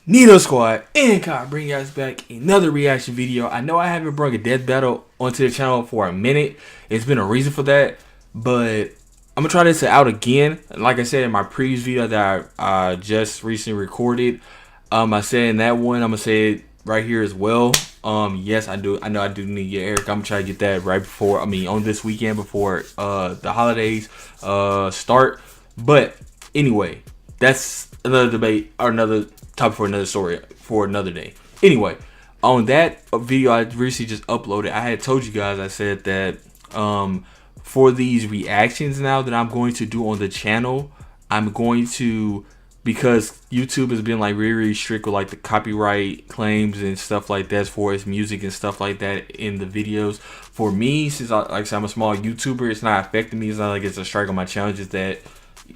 Nito Squad and Kai bring you guys back another reaction video. I know I haven't brought a death battle onto the channel for a minute. It's been a reason for that, but I'm gonna try this out again. Like I said in my previous video that I just recently recorded, I said in that one, I'm gonna say it right here as well. Yes, I know I do need to get Eric. I'm gonna try to get that right before, on this weekend before the holidays start. But anyway, that's another debate or another topic for another story for another day. Anyway, on that video I recently just uploaded, I had told you guys, I said that for these reactions now that I'm going to do on the channel, I'm going to, because YouTube has been like really strict with like the copyright claims and stuff like that as far as music and stuff like that in the videos. For me, since like I said, I'm a small YouTuber, it's not affecting me. It's not like it's a strike on my challenge. It's that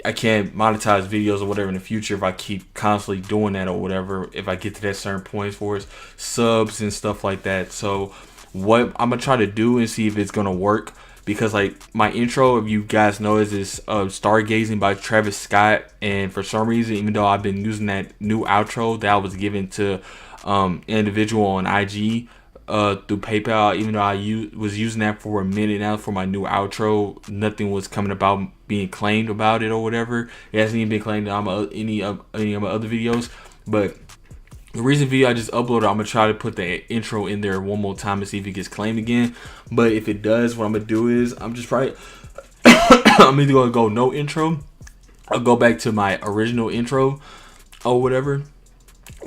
I can't monetize videos or whatever in the future if I keep constantly doing that or whatever, if I get to that certain point for subs and stuff like that. So what I'm gonna try to do and see if it's gonna work, because like my intro, if you guys know, is this Stargazing by Travis Scott, and for some reason, even though I've been using that new outro that I was given to an individual on IG through PayPal, even though I was using that for a minute now for my new outro, nothing was coming about being claimed about it or whatever. It hasn't even been claimed on any of my other videos. But the recent video I just uploaded, I'm gonna try to put the intro in there one more time to see if it gets claimed again. But if it does, what I'm gonna do is I'm just probably I'm either gonna go no intro, I'll go back to my original intro or whatever.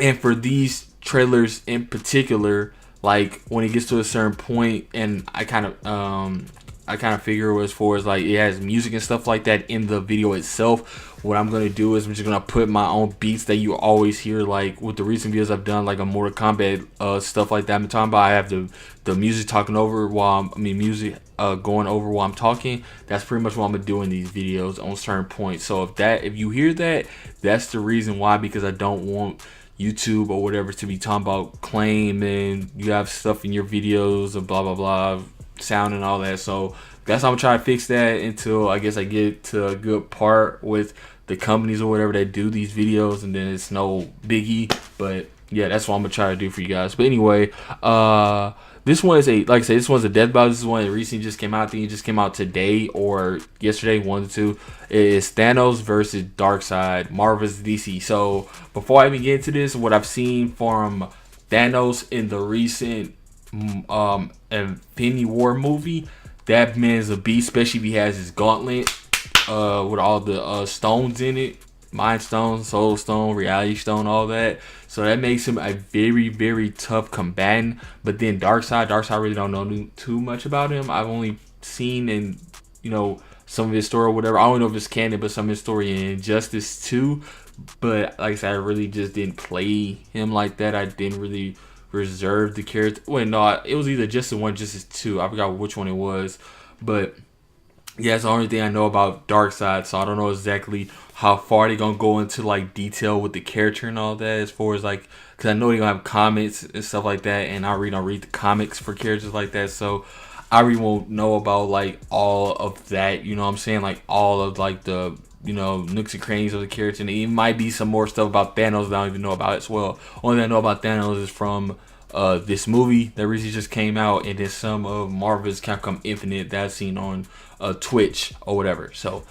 And for these trailers in particular, like when it gets to a certain point, and I kind of figure as far as like it has music and stuff like that in the video itself, what I'm gonna do is I'm just gonna put my own beats that you always hear, like with the recent videos I've done, like a Mortal Kombat stuff like that I'm talking about. I have the music talking over while music going over while I'm talking. That's pretty much what I'm gonna do in these videos on certain points. So if you hear that, that's the reason why, because I don't want YouTube or whatever to be talking about claim and you have stuff in your videos and blah blah blah, sound and all that. So that's how I'm trying to fix that until I guess I get to a good part with the companies or whatever that do these videos, and then it's no biggie. But yeah, that's what I'm gonna try to do for you guys. But anyway, this one is like I said, this one's a death battle. This is one that recently just came out. I think it just came out today or yesterday, one or two. It is Thanos versus Darkseid, Marvel vs. DC. So before I even get into this, what I've seen from Thanos in the recent Infinity War movie, that man's a beast, especially if he has his gauntlet with all the stones in it. Mind Stone, Soul Stone, Reality Stone, all that. So that makes him a very, very tough combatant. But then Darkseid I really don't know too much about him. I've only seen in, some of his story or whatever. I don't know if it's canon, but some of his story in Injustice 2. But like I said, I really just didn't play him like that. I didn't really reserve the character. Wait, no, it was either Justice 1, Justice 2. I forgot which one it was. But yeah, it's the only thing I know about Darkseid, so I don't know exactly how far they're gonna go into like detail with the character and all that, as far as like, because I know they're gonna have comments and stuff like that, and I don't read the comics for characters like that, so I really won't know about like all of that, you know what I'm saying, like all of like the nooks and crannies of the character, and it might be some more stuff about Thanos that I don't even know about as well. Only thing I know about Thanos is from this movie that recently just came out, and then some of Marvel's Capcom Infinite that I've seen on Twitch or whatever. So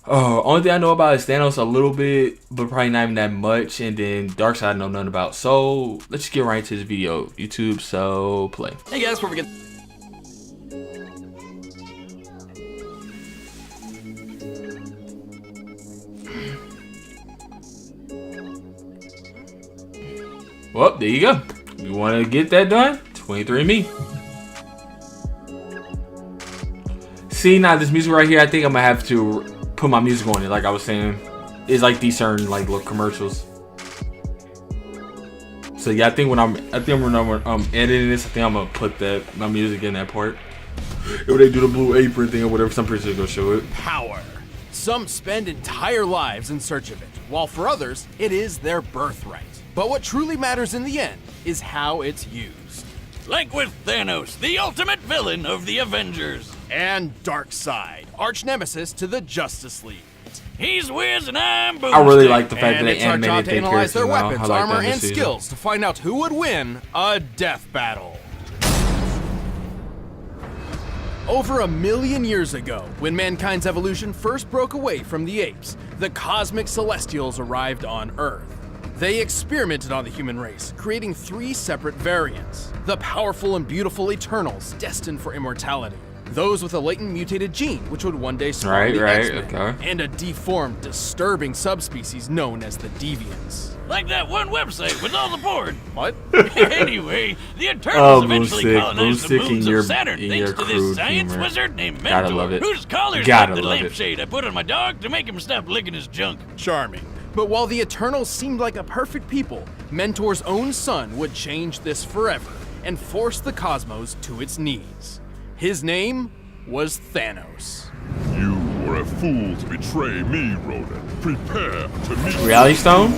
only thing I know about is Thanos a little bit, but probably not even that much, and then Darkseid I know nothing about. So let's just get right into this video, YouTube. So play. Hey guys, before we get well, there you go. You want to get that done? 23andMe. See, now this music right here, I think I'm gonna have to put my music on it. Like I was saying, it's like these certain like little commercials. So yeah, I think when I'm editing this, I think I'm gonna put my music in that part. If they do the blue apron thing or whatever, some person gonna show it. power. Some spend entire lives in search of it, while for others, it is their birthright. But what truly matters in the end is how it's used. Like with Thanos, the ultimate villain of the Avengers. And Darkseid, arch nemesis to the Justice League. planet. He's Wiz and I'm Boomstick. I really like the fact that And they it's our job animated to their analyze characters their well. weapons, I like armor, that in and this season. skills to find out who would win a death battle. Over 1 million years ago, when mankind's evolution first broke away from the apes, the cosmic celestials arrived on Earth. They experimented on the human race, creating 3 separate variants. The powerful and beautiful Eternals, destined for immortality. Those with a latent mutated gene, which would one day spawn the X-Men. Okay. And a deformed, disturbing subspecies known as the Deviants. Like that one website with all the porn. What? Anyway, the Eternals eventually Boomstick. colonized the Boomstick moons in of Saturn your thanks to crude this science humor. wizard named Gotta Mentor, love it. whose collar's Gotta like the love it. lampshade I put on my dog to make him stop licking his junk. Charming. But while the Eternals seemed like a perfect people, Mentor's own son would change this forever and force the cosmos to its knees. His name was Thanos. You were a fool to betray me, Ronan. Prepare to meet Reality Stone?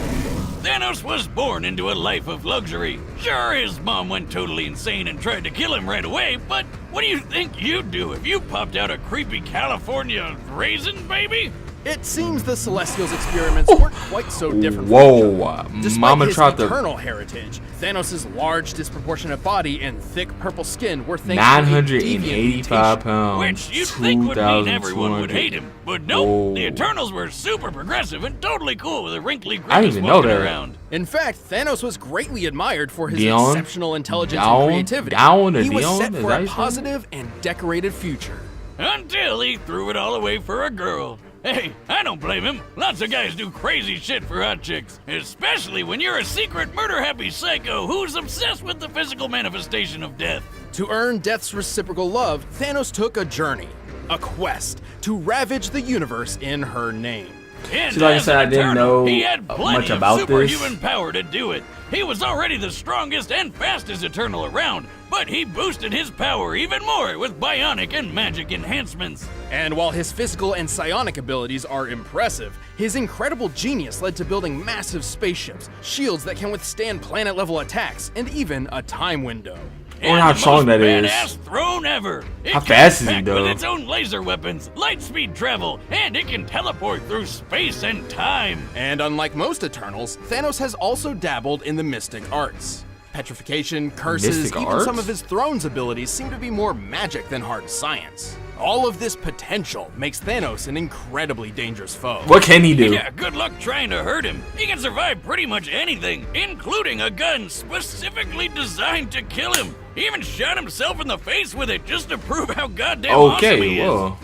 Thanos was born into a life of luxury. Sure, his mom went totally insane and tried to kill him right away, but what do you think you'd do if you popped out a creepy California raisin baby? It seems the Celestials' experiments weren't quite so different Whoa, from each other. Despite Mama his tried to- eternal heritage, Thanos' large, disproportionate body and thick purple skin were things to a deviant 985 mutation. pounds. Which you'd think would mean everyone would 2,200. hate him. But nope, Whoa. the Eternals were super progressive and totally cool with a wrinkly I didn't grimace even know walking that. around. In fact, Thanos was greatly admired for his Dion? exceptional intelligence Dion? and creativity. Dion or He was Dion? set Is for that a his name? positive and decorated future. Until he threw it all away for a girl. Hey, I don't blame him. Lots of guys do crazy shit for hot chicks. Especially when you're a secret murder-happy psycho who's obsessed with the physical manifestation of death. To earn Death's reciprocal love, Thanos took a journey, a quest, to ravage the universe in her name. And See, like I as said, an I didn't Eternal, know he had plenty much of about this. superhuman power to do it. He was already the strongest and fastest Eternal around, but he boosted his power even more with bionic and magic enhancements. And while his physical and psionic abilities are impressive, his incredible genius led to building massive spaceships, shields that can withstand planet-level attacks, and even a time window. I wonder how the strong most that is. badass throne ever. It How comes fast is he, packed though? With its own laser weapons, light speed travel, and it can teleport through space and time. And unlike most Eternals, Thanos has also dabbled in the mystic arts. Petrification, curses, Mystic even arts? some of his throne's abilities seem to be more magic than hard science. All of this potential makes Thanos an incredibly dangerous foe. What can he do? Yeah, good luck trying to hurt him. He can survive pretty much anything, including a gun specifically designed to kill him. He even shot himself in the face with it just to prove how goddamn Okay, awesome he is. whoa.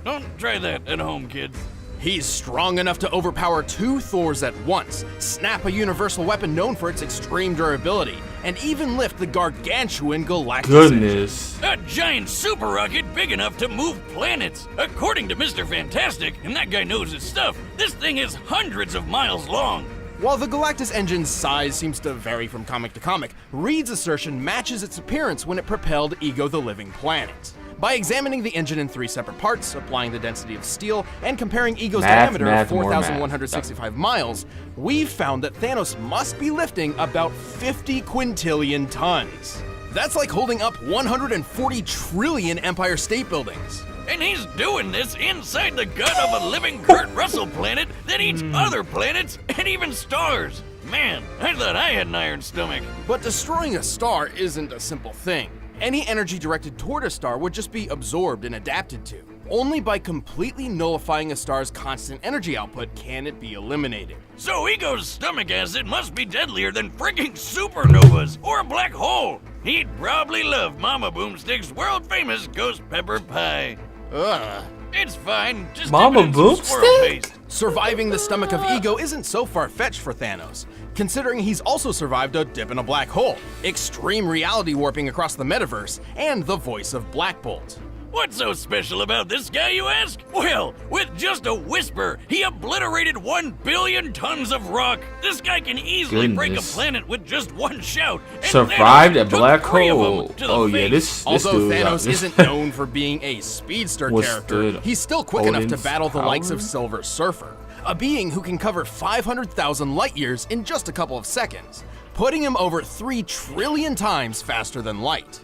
Don't try that at home, kids. He's strong enough to overpower 2 Thors at once, snap a universal weapon known for its extreme durability, and even lift the gargantuan Galactus. Goodness. A giant super rocket big enough to move planets. According to Mr. Fantastic, and that guy knows his stuff, this thing is hundreds of miles long. While the Galactus engine's size seems to vary from comic to comic, Reed's assertion matches its appearance when it propelled Ego the Living Planet. By examining the engine in 3 separate parts, applying the density of steel, and comparing Ego's diameter of more math. 4,165 miles, we've found that Thanos must be lifting about 50 quintillion tons. That's like holding up 140 trillion Empire State Buildings. And he's doing this inside the gut of a living Kurt Russell planet that eats other planets and even stars. Man, I thought I had an iron stomach. But destroying a star isn't a simple thing. Any energy directed toward a star would just be absorbed and adapted to. Only by completely nullifying a star's constant energy output can it be eliminated. So Ego's stomach acid must be deadlier than frigging supernovas or a black hole. He'd probably love Mama Boomstick's world-famous ghost pepper pie. Ugh. It's fine, just Mama dip it in some squirrel Boomstick? paste. Surviving the stomach of Ego isn't so far-fetched for Thanos, considering he's also survived a dip in a black hole, extreme reality warping across the metaverse, and the voice of Black Bolt. What's so special about this guy, you ask? Well, with just a whisper, he obliterated 1 billion tons of rock. This guy can easily break a Goodness. planet with just one shout. and Survived Thanos a took black 3 of them hole. to the Oh yeah, face. this Although dude Thanos isn't known for being a speedster Was character, stood he's still quick enough to Odin's battle the likes of power? Silver Surfer, a being who can cover 500,000 light years in just a couple of seconds, putting him over 3 trillion times faster than light.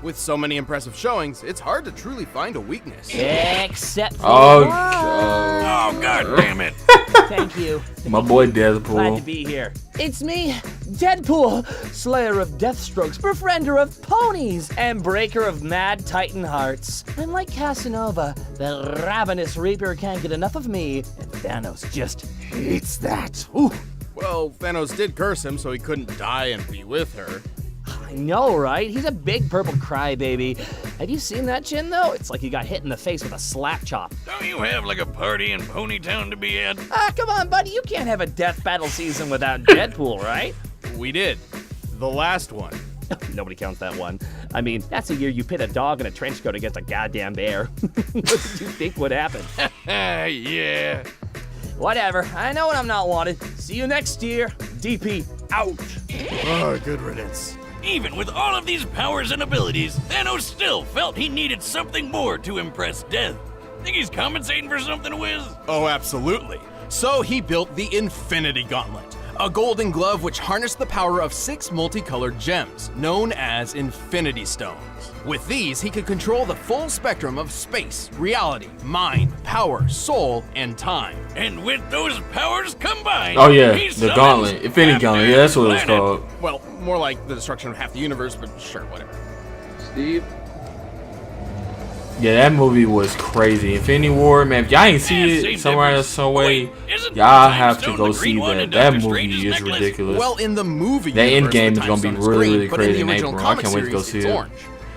With so many impressive showings, it's hard to truly find a weakness. Except for Oh, one. Oh, god damn it. Thank you. my boy Glad to Deadpool. be here. It's me, Deadpool, slayer of Deathstrokes, befriender of ponies, and breaker of mad titan hearts. I'm like Casanova, the ravenous reaper can't get enough of me, and Thanos just hates that. Ooh. Well, Thanos did curse him so he couldn't die and be with her. I know, right? He's a big purple crybaby. Have you seen that chin, though? It's like he got hit in the face with a slap chop. Don't you have like a party in Ponytown to be at? Ah, come on, buddy. You can't have a death battle season without Deadpool, right? We did. The last one. Nobody counts that one. I mean, that's the year you pit a dog in a trench coat against a goddamn bear. What did you think would happen? Yeah. Whatever. I know when I'm not wanted. See you next year. DP out. Oh, good riddance. Even with all of these powers and abilities, Thanos still felt he needed something more to impress Death. Think he's compensating for something, Wiz? Oh, absolutely. So he built the Infinity Gauntlet, a golden glove which harnessed the power of 6 multicolored gems, known as Infinity Stones. With these, he could control the full spectrum of space, reality, mind, power, soul, and time. And with those powers combined, Oh yeah, he the summons Gauntlet, Infinity Gauntlet. Yeah, that's what it was Planet. called. Well, more like the destruction of half the universe, but sure, whatever. Steve? Yeah, that movie was crazy. Infinity War, man. If y'all ain't see Yeah, it same somewhere difference. else, some way, Wait, isn't y'all Time have to Stone go the see green one that. in That Doctor movie Strange's is necklace? ridiculous. Well, in the movie That universe, Endgame the is gonna be Time Stone really, green, really but in crazy the in original April. I comic can't wait to go series, see it's it. orange.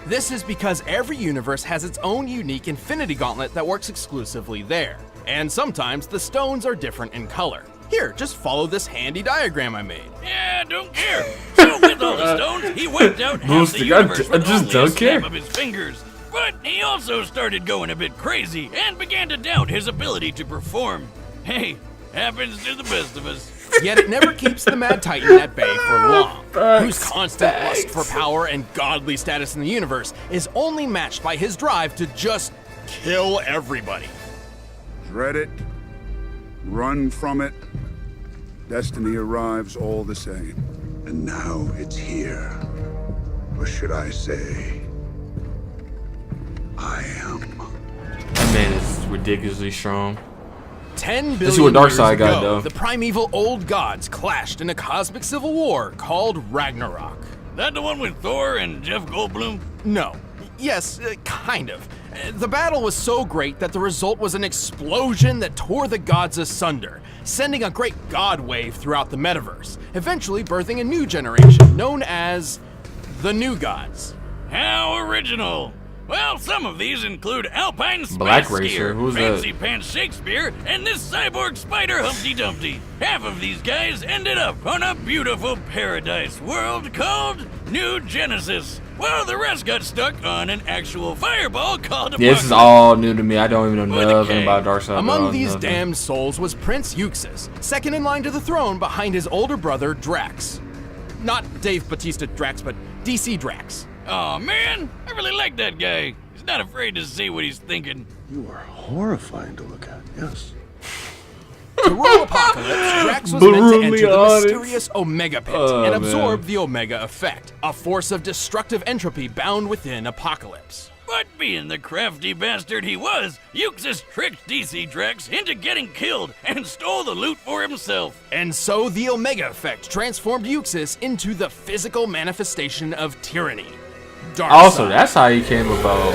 This is because every universe has its own unique Infinity Gauntlet that works exclusively there. And sometimes the stones are different in color. Here, just follow this handy diagram I made. Yeah, don't care. So with all the stones, he wiped out half Boosting, the universe I with just only don't a care. snap of his fingers. But he also started going a bit crazy and began to doubt his ability to perform. Hey, happens to the best of us. Yet it never keeps the Mad Titan at bay for long, whose constant lust for power and godly status in the universe is only matched by his drive to just kill everybody. Dread it, run from it. Destiny arrives all the same. And now it's here. Or should I say, I am. That man is ridiculously strong. 10 Let's see billion what years Darkseid ago, got, though. the primeval old gods clashed in a cosmic civil war called Ragnarok. That the one with Thor and Jeff Goldblum? No. Yes, kind of. The battle was so great that the result was an explosion that tore the gods asunder, sending a great god wave throughout the metaverse, eventually birthing a new generation known as the New Gods. How original! Well, some of these include Alpine Space Black Racer, Skier, who's that? Fancy Pants Shakespeare, and this cyborg spider Humpty Dumpty. Half of these guys ended up on a beautiful paradise world called New Genesis, while the rest got stuck on an actual fireball called Yeah, this is Apocalypse. all new to me. I don't even know With a nothing K. about Darkseid. Among these damned souls was Prince Euxis, second in line to the throne behind his older brother Drax. Not Dave Bautista Drax, but DC Drax. Aw, man, I really like that guy. He's not afraid to say what he's thinking. You are horrifying to look at, yes. To rule Apocalypse, Drax was meant to Brutally enter the honest. mysterious Omega Pit Oh, and absorb man. the Omega Effect, a force of destructive entropy bound within Apocalypse. But being the crafty bastard he was, Euxis tricked DC Drax into getting killed and stole the loot for himself. And so the Omega Effect transformed Euxis into the physical manifestation of tyranny. Darkseid. Also, that's how he came about.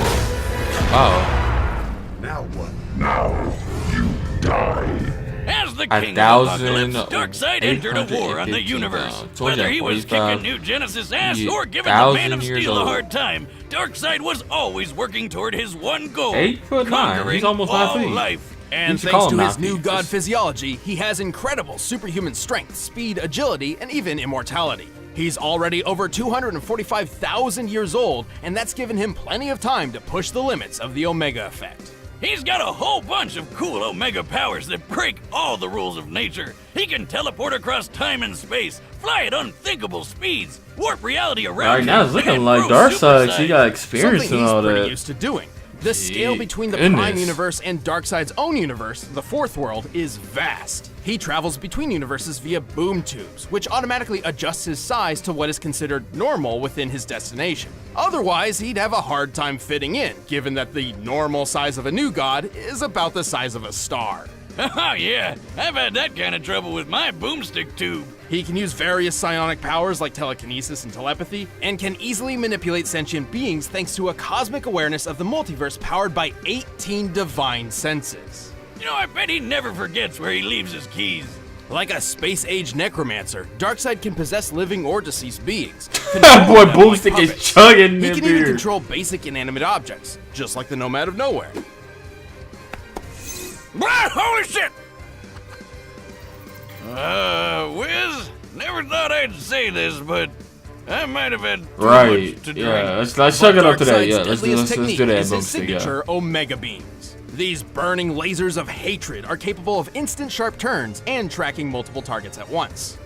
Oh. Now what? Now you die. As the king of Apocalypse, 1,000, Darkseid entered a war on the 815, universe. 20, Whether he was 45, kicking New Genesis' ass or giving the 1,000 Man of years Steel a old. hard time, Darkseid was always working toward his one goal: 8'9". conquering He's almost 5 all feet. life. And You should call thanks to him his new Mouthpiece. god physiology, he has incredible superhuman strength, speed, agility, and even immortality. He's already over 245,000 years old, and that's given him plenty of time to push the limits of the Omega Effect. He's got a whole bunch of cool Omega powers that break all the rules of nature. He can teleport across time and space, fly at unthinkable speeds, warp reality around Alright, now him, it's looking and like grow Darkseid. She supersize. got experience Something and he's all pretty that. used to doing. The scale between the Prime Universe and Darkseid's own universe, the Fourth World, is vast. He travels between universes via boom tubes, which automatically adjusts his size to what is considered normal within his destination. Otherwise, he'd have a hard time fitting in, given that the normal size of a new god is about the size of a star. Oh yeah, I've had that kind of trouble with my boomstick tube. He can use various psionic powers like telekinesis and telepathy, and can easily manipulate sentient beings thanks to a cosmic awareness of the multiverse powered by 18 divine senses. You know, I bet he never forgets where he leaves his keys. Like a space-age necromancer, Darkseid can possess living or deceased beings. That boy control them like Boomstick is puppets. chugging He in can even beer. control basic inanimate objects, just like the Nomad of Nowhere. Ah, holy shit! Wiz, never thought I'd say this, but I might have had too Right. much to drink. Yeah. Let's chug it up to that. Darkseid's Yeah. Let's deadliest do technique that. is his Boomstick. Yeah. signature Omega Beams. These burning lasers of hatred are capable of instant sharp turns and tracking multiple targets at once.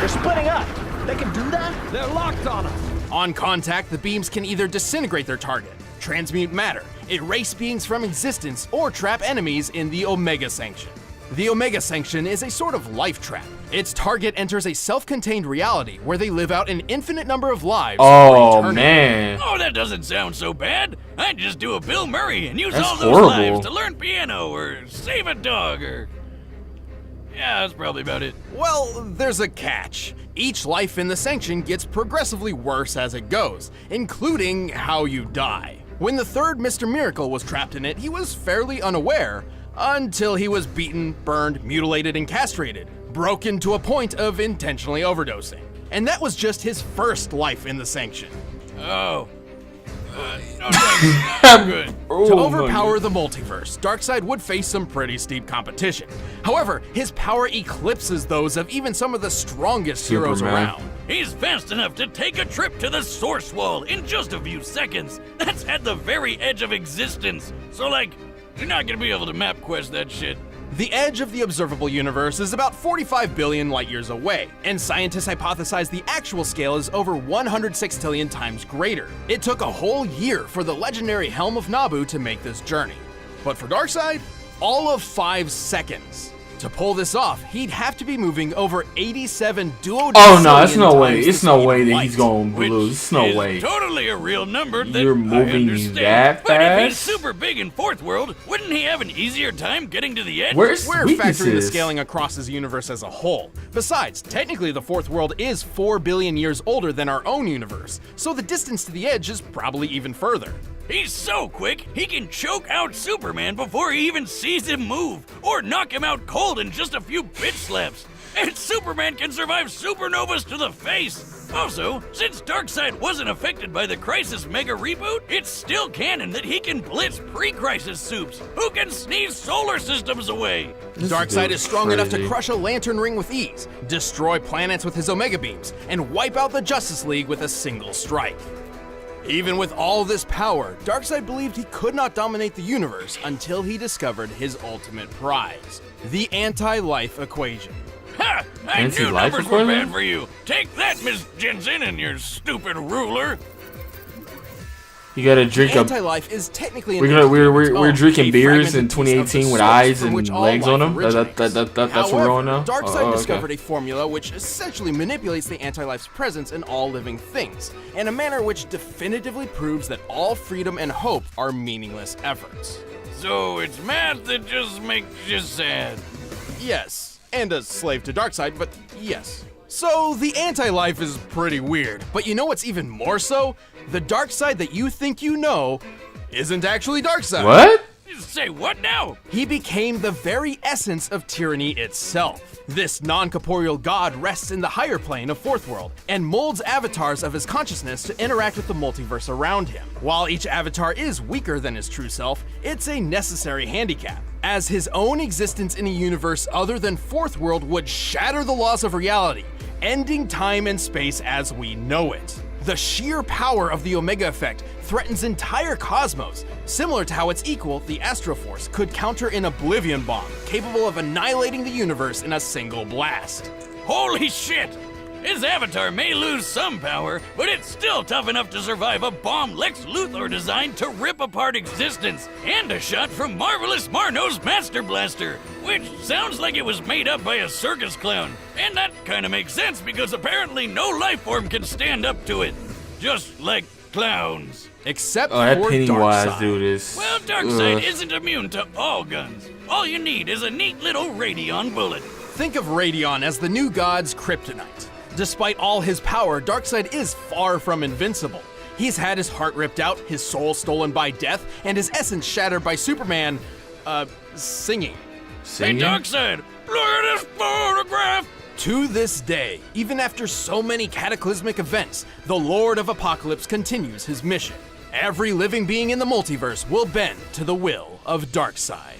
They're splitting up. They can do that? They're locked on us. On contact, the beams can either disintegrate their target, transmute matter, erase beings from existence, or trap enemies in the Omega Sanction. The Omega Sanction is a sort of life trap. Its target enters a self-contained reality where they live out an infinite number of lives. for Oh eternity. man. Oh, that doesn't sound so bad. I'd just do a Bill Murray and use That's all those horrible. lives to learn piano or save a dog or... Yeah, that's probably about it. Well, there's a catch. Each life in the Sanction gets progressively worse as it goes, including how you die. When the third Mr. Miracle was trapped in it, he was fairly unaware until he was beaten, burned, mutilated, and castrated, broken to a point of intentionally overdosing. And that was just his first life in the Sanction. Oh. No thanks. I'm good. To Oh, overpower the multiverse, Darkseid would face some pretty steep competition. However, his power eclipses those of even some of the strongest heroes Superman. around. He's fast enough to take a trip to the Source Wall in just a few seconds. That's at the very edge of existence. So, like, you're not gonna be able to map quest that shit. The edge of the observable universe is about 45 billion light years away, and scientists hypothesize the actual scale is over 100 sextillion times greater. It took a whole year for the legendary Helm of Nabu to make this journey. But for Darkseid, all of 5 seconds. To pull this off, he'd have to be moving over 87 duodecillion Oh no, it's no times way. the It's no speed way of that light. he's gonna Which lose. It's no is way. totally a real number that You're I moving understand. that But if he's fast? super big in Fourth World, wouldn't he have an easier time getting to the edge? Where's We're factoring the weaknesses? scaling across his universe as a whole. Besides, technically the Fourth World is 4 billion years older than our own universe, so the distance to the edge is probably even further. He's so quick, he can choke out Superman before he even sees him move, or knock him out cold in just a few bitch slaps. And Superman can survive supernovas to the face. Also, since Darkseid wasn't affected by the Crisis Mega Reboot, it's still canon that he can blitz pre-Crisis soups who can sneeze solar systems away. Darkseid dude's is strong enough to crazy. crush a lantern ring with ease, destroy planets with his Omega Beams, and wipe out the Justice League with a single strike. Even with all this power, Darkseid believed he could not dominate the universe until he discovered his ultimate prize, the anti-life equation. Ha! I knew Anti-life numbers were equivalent? bad for you. Take that, Miss Jensen, and your stupid ruler. You gotta drink up. Anti-life is technically an We're entity of its we're own, drinking a beers in fragmented piece of the 2018 with source eyes from and which all legs on life them. originates. That's what we're on now. Darkseid Oh, okay. discovered a formula which essentially manipulates the anti-life's presence in all living things, in a manner which definitively proves that all freedom and hope are meaningless efforts. So it's math that just makes you sad. Yes, and a slave to Darkseid, but yes. So the anti-life is pretty weird, but you know what's even more so? The Darkseid that you think you know isn't actually Darkseid. What? You say what now? He became the very essence of tyranny itself. This non-corporeal god rests in the higher plane of Fourth World and molds avatars of his consciousness to interact with the multiverse around him. While each avatar is weaker than his true self, it's a necessary handicap, as his own existence in a universe other than Fourth World would shatter the laws of reality, ending time and space as we know it. The sheer power of the Omega Effect threatens entire cosmos, similar to how its equal, the Astroforce, could counter an Oblivion Bomb, capable of annihilating the universe in a single blast. Holy shit! His avatar may lose some power, but it's still tough enough to survive a bomb Lex Luthor designed to rip apart existence, and a shot from Marvelous Marno's Master Blaster, which sounds like it was made up by a circus clown. And that kinda makes sense because apparently no life form can stand up to it. Just like clowns. Except Oh, that for Pennywise Darkseid. dude is. Well, Darkseid isn't immune to all guns. All you need is a neat little Radion bullet. Think of Radion as the new god's kryptonite. Despite all his power, Darkseid is far from invincible. He's had his heart ripped out, his soul stolen by death, and his essence shattered by Superman, singing. Singing? Hey, Darkseid, look at this photograph! To this day, even after so many cataclysmic events, the Lord of Apocalypse continues his mission. Every living being in the multiverse will bend to the will of Darkseid.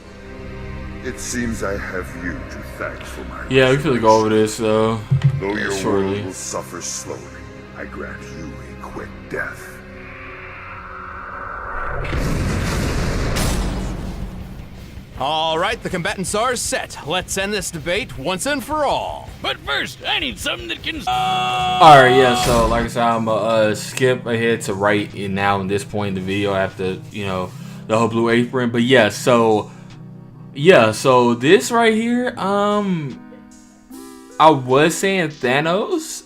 It seems I have you to thank for my Yeah, we could go over this though. Though your shortly. world will suffer slowly, I grant you a quick death. All right, the combatants are set. Let's end this debate once and for all. But first, I need something that can... Alright, yeah, so like I said, I'm gonna skip ahead to right in now in this point in the video after, you know, the whole Blue Apron. But yeah, so this right here, I was saying Thanos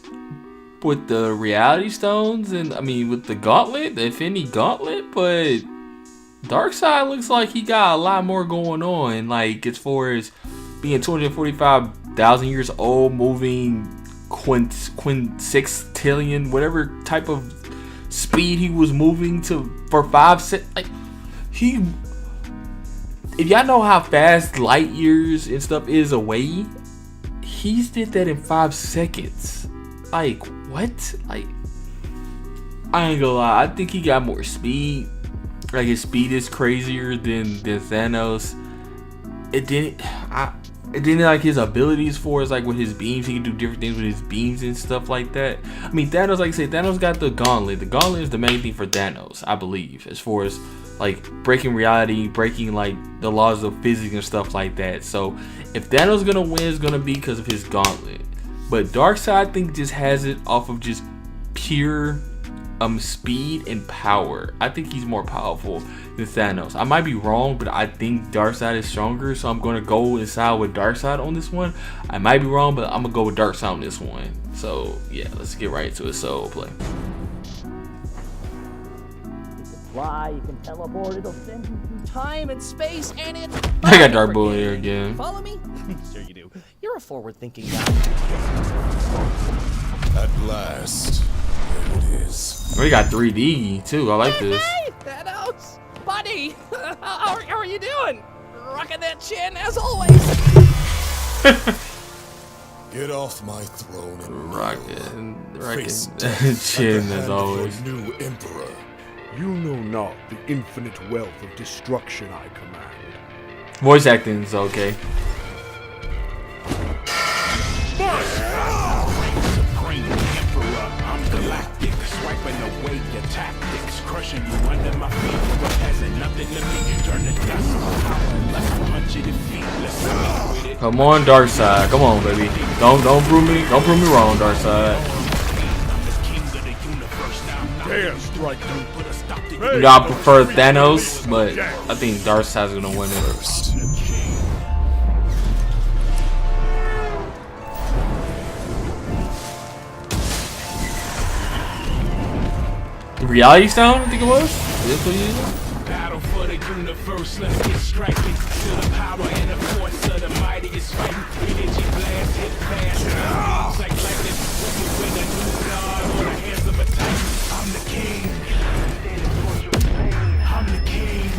with the Reality Stones and I mean with the Gauntlet, the Infinity Gauntlet, but Darkseid looks like he got a lot more going on, like as far as being 245,000 years old, moving quintillion, whatever type of speed he was moving to for 5 seconds. Like he, if y'all know how fast light years and stuff is away, he's did that in 5 seconds. Like what? Like I ain't gonna lie, I think he got more speed. Like his speed is crazier than Thanos. It didn't like his abilities for us, like with his beams, he can do different things with his beams and stuff like that. I mean Thanos, like I said, Thanos got the gauntlet. The gauntlet is the main thing for Thanos, I believe, as far as like breaking reality, breaking like the laws of physics and stuff like that. So if Thanos gonna win, it's gonna be because of his gauntlet. But Darkseid, I think, just has it off of just pure speed and power. I think he's more powerful than Thanos. I might be wrong, but I think Darkseid is stronger, so I'm gonna go and side with Darkseid on this one. I might be wrong, but I'm gonna go with Darkseid on this one. So yeah, let's get right into it. So play. Fly, you can teleport, it'll send you through time and space, and it's I got Dark Bull here again. Follow me? Sure you do. You're a forward-thinking guy. At last, there it is. We got 3D too. I like this. Hey, Thanos! Buddy! How are you doing? Rocking that chin as always. Get off my throne and Rockin' chin as always. New emperor. You know not the infinite wealth of destruction I command. Voice acting is okay. Supreme Emperor, I'm galactic, swiping away your tactics, crushing you under my feet. What has nothing to me, turn to dust. Let's punch it in feet. Let's with it. Come on, Darkseid. Come on, baby. Don't prove me wrong, Darkseid. Dare strike me. You know, I prefer Thanos, but I think Darkseid's gonna win it. First. Reality Stone, I think it was? Is this what he is? Battle for the universe, let's get striking to the power and the force of the mightiest fighting. Energy blast, hit fast, like lightning. With a new god on the hands of a titan. I'm the king. I'm the king.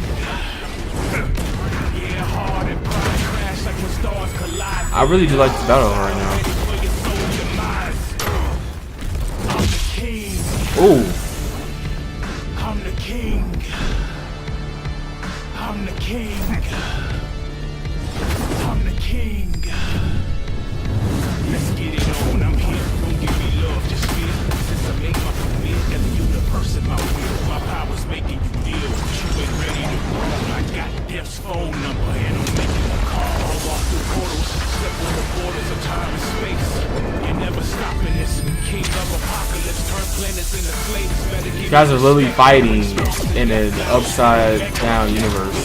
Yeah, hard and pride crash like when stars collide. I really do like this battle right now. I'm the king. Ooh. I'm the king. I'm the king. I'm the king. Let's get it on. I'm here. Don't give me love, just feel. Since I made my commit, and the universe in my will. My power's making you deal. You ain't ready to roll. I got Death's phone number, and I'm making a call. I'll walk through portals, step on the borders of time and space. You're never stopping this guys are literally fighting in an upside down universe.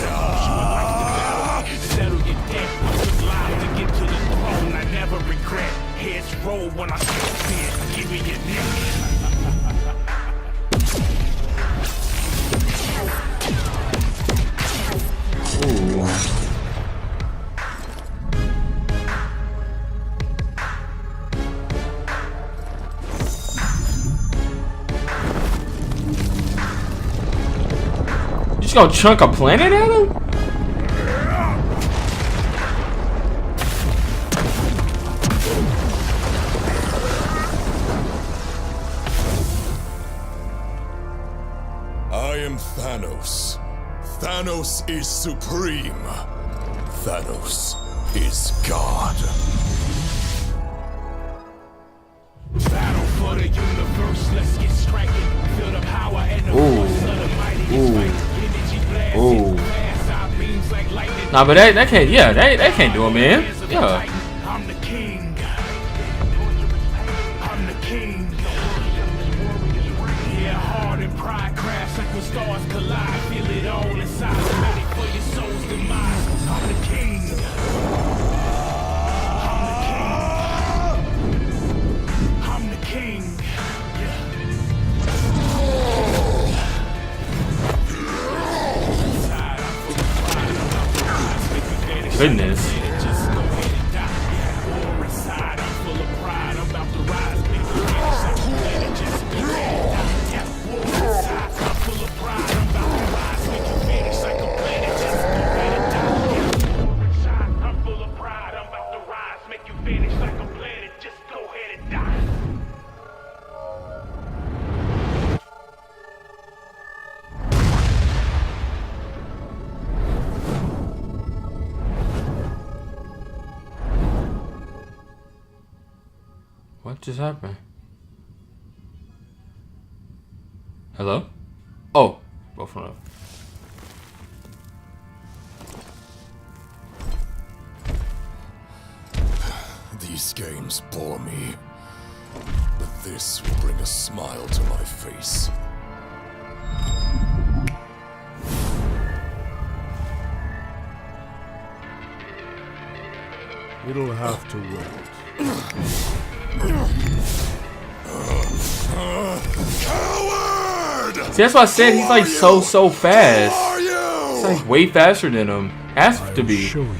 Settle your debt, put lies to get to the throne. I never regret. Heads roll when I see it. Give me your You just gonna chunk a planet at him? I am Thanos. Thanos is supreme. Thanos is God. battle for the universe. Let's get striking. Feel the power and the force of the mighty fight. Energy blast. Fast eye beams like lightning. Nah, but that can't. Yeah, that can't do it, man. Yeah. I'm the king. I'm the king. Yeah, hard and pride crash like when stars collide. Feel it all inside. Ready for your soul's demise. I'm the king. I'm the king. Goodness. What just happened? Hello? Oh, both of them. These games bore me, but this will bring a smile to my face. It'll have to wait. Coward! See, that's why I said he's like so fast. Who are you? It's like way faster than him. Has to be. Show you.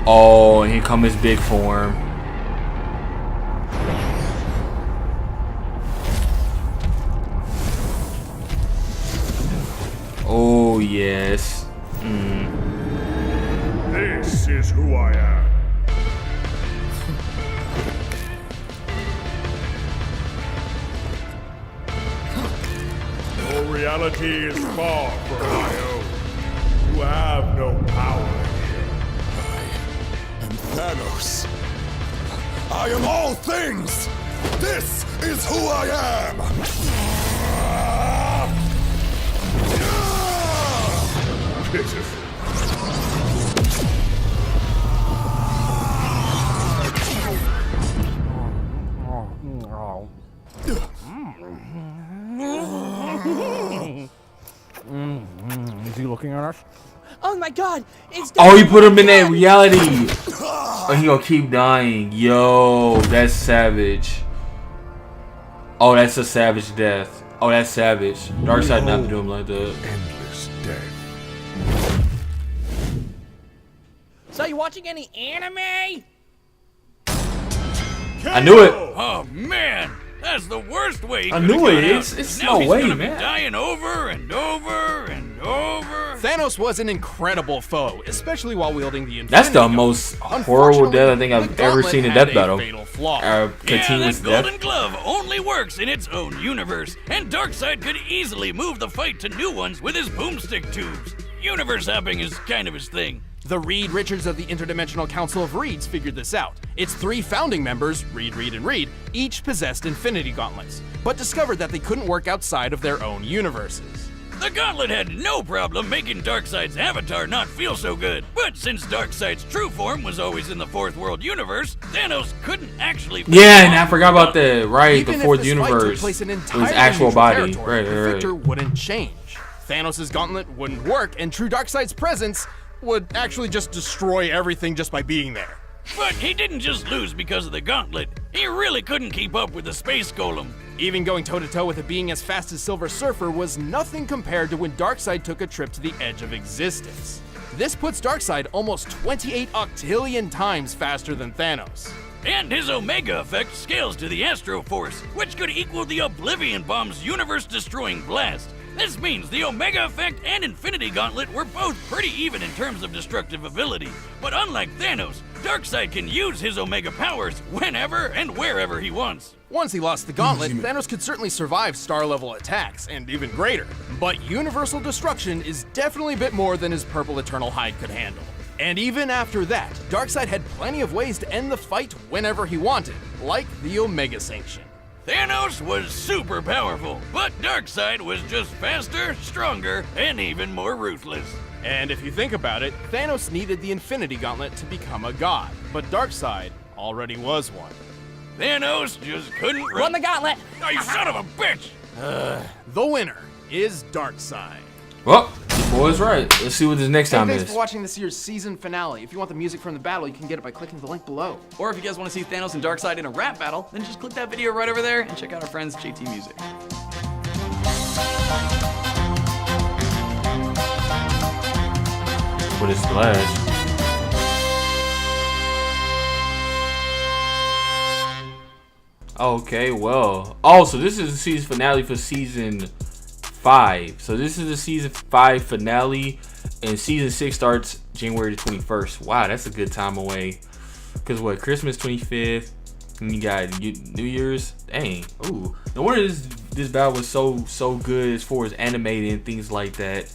Oh, and here come his big form. Oh yes. This is who I am. Your reality is far from my own. You have no power here. I am Thanos. I am all things. This is who I am. Pitiful. Is he looking at us? Oh my god, it's Oh, he put him in that reality. Oh, he gonna keep dying. Yo, that's savage. Oh, that's a savage death. Oh, that's savage. Darkseid not to do him like that. Endless death. So you watching any anime? I knew it. Oh man, that's the worst way. I knew it. It's now no he's way, gonna be man. dying over and over and over. Thanos was an incredible foe, especially while wielding the Infinity That's the Gauntlet. most horrible death I think I've the ever gauntlet seen in had death a battle. fatal flaw. Yeah, Continuous that death. golden glove only works in its own universe, and Darkseid could easily move the fight to new ones with his boomstick tubes. Universe hopping is kind of his thing. The Reed Richards of the Interdimensional Council of Reeds figured this out. Its 3 founding members, Reed, Reed, and Reed, each possessed Infinity Gauntlets, but discovered that they couldn't work outside of their own universes. The Gauntlet had no problem making Darkseid's avatar not feel so good. But since Darkseid's true form was always in the Fourth World universe, Thanos couldn't actually... Yeah, and I forgot about that. Right, Even the Fourth if this fight took universe place in with his entirely actual neutral body. territory, Right, the right, victor right. wouldn't change. Thanos' gauntlet wouldn't work, and true Darkseid's presence would actually just destroy everything just by being there. But he didn't just lose because of the Gauntlet. He really couldn't keep up with the Space Golem. Even going toe-to-toe with a being as fast as Silver Surfer was nothing compared to when Darkseid took a trip to the edge of existence. This puts Darkseid almost 28 octillion times faster than Thanos. And his Omega effect scales to the Astro Force, which could equal the Oblivion Bomb's universe-destroying blast. This means the Omega effect and Infinity Gauntlet were both pretty even in terms of destructive ability. But unlike Thanos, Darkseid can use his Omega powers whenever and wherever he wants. Once he lost the gauntlet, Thanos could certainly survive star-level attacks, and even greater. But universal destruction is definitely a bit more than his purple Eternal Hide could handle. And even after that, Darkseid had plenty of ways to end the fight whenever he wanted, like the Omega Sanction. Thanos was super powerful, but Darkseid was just faster, stronger, and even more ruthless. And if you think about it, Thanos needed the Infinity Gauntlet to become a god, but Darkseid already was one. Thanos just couldn't Run the gauntlet! Oh, you son of a bitch! The winner is Darkseid. Well, the boy's right. Let's see what this next time Thanks is. for watching this year's season finale. If you want the music from the battle, you can get it by clicking the link below. Or if you guys want to see Thanos and Darkseid in a rap battle, then just click that video right over there and check out our friends JT Music. What is Splash? Okay, well. Oh, so this is the season finale for season 5. So this is the season 5 finale, and season 6 starts January the 21st. Wow, that's a good time away. Cause what, Christmas 25th, and you got New Year's. Dang. Ooh. No wonder this battle was so good as far as animated and things like that.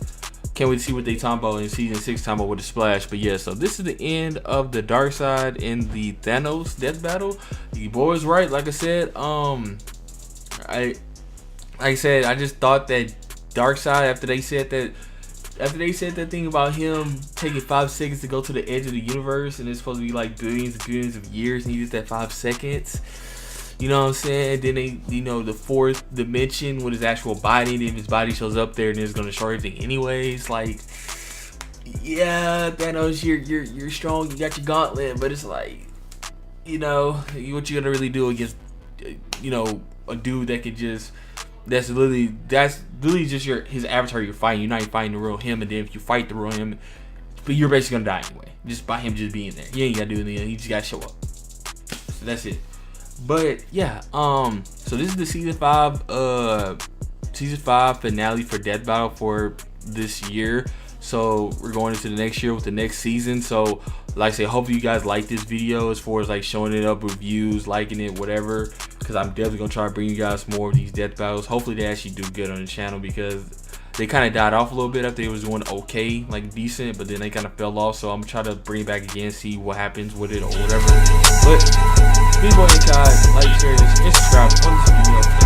Can't wait to see what they talking about in season 6, talking about with the Splash. But yeah, so this is the end of the Darkseid in the Thanos death battle. The boy was right. Like I said, I just thought that Darkseid, after they said that thing about him taking 5 seconds to go to the edge of the universe, and it's supposed to be like billions and billions of years, and he did that 5 seconds. You know what I'm saying? Then they, the fourth dimension with his actual body, and if his body shows up there, and it's gonna show everything anyways. Like, yeah, Thanos, you're strong, you got your gauntlet, but it's like, what you gonna really do against, a dude that could just, that's literally just his avatar you're fighting. You're not even fighting the real him, and then if you fight the real him, but you're basically gonna die anyway, just by him just being there. You ain't gotta do anything. He just gotta show up. So that's it. But yeah, so this is the season 5 finale for Death Battle for this year. So we're going into the next year with the next season. So like I say, hopefully you guys like this video as far as like showing it up with views, liking it, whatever, because I'm definitely gonna try to bring you guys more of these death battles. Hopefully they actually do good on the channel, because they kind of died off a little bit after they was doing okay, like decent, but then they kind of fell off. So I'm trying to bring it back again, see what happens with it or whatever. But please go ahead, guys, like, share this, and subscribe on this video.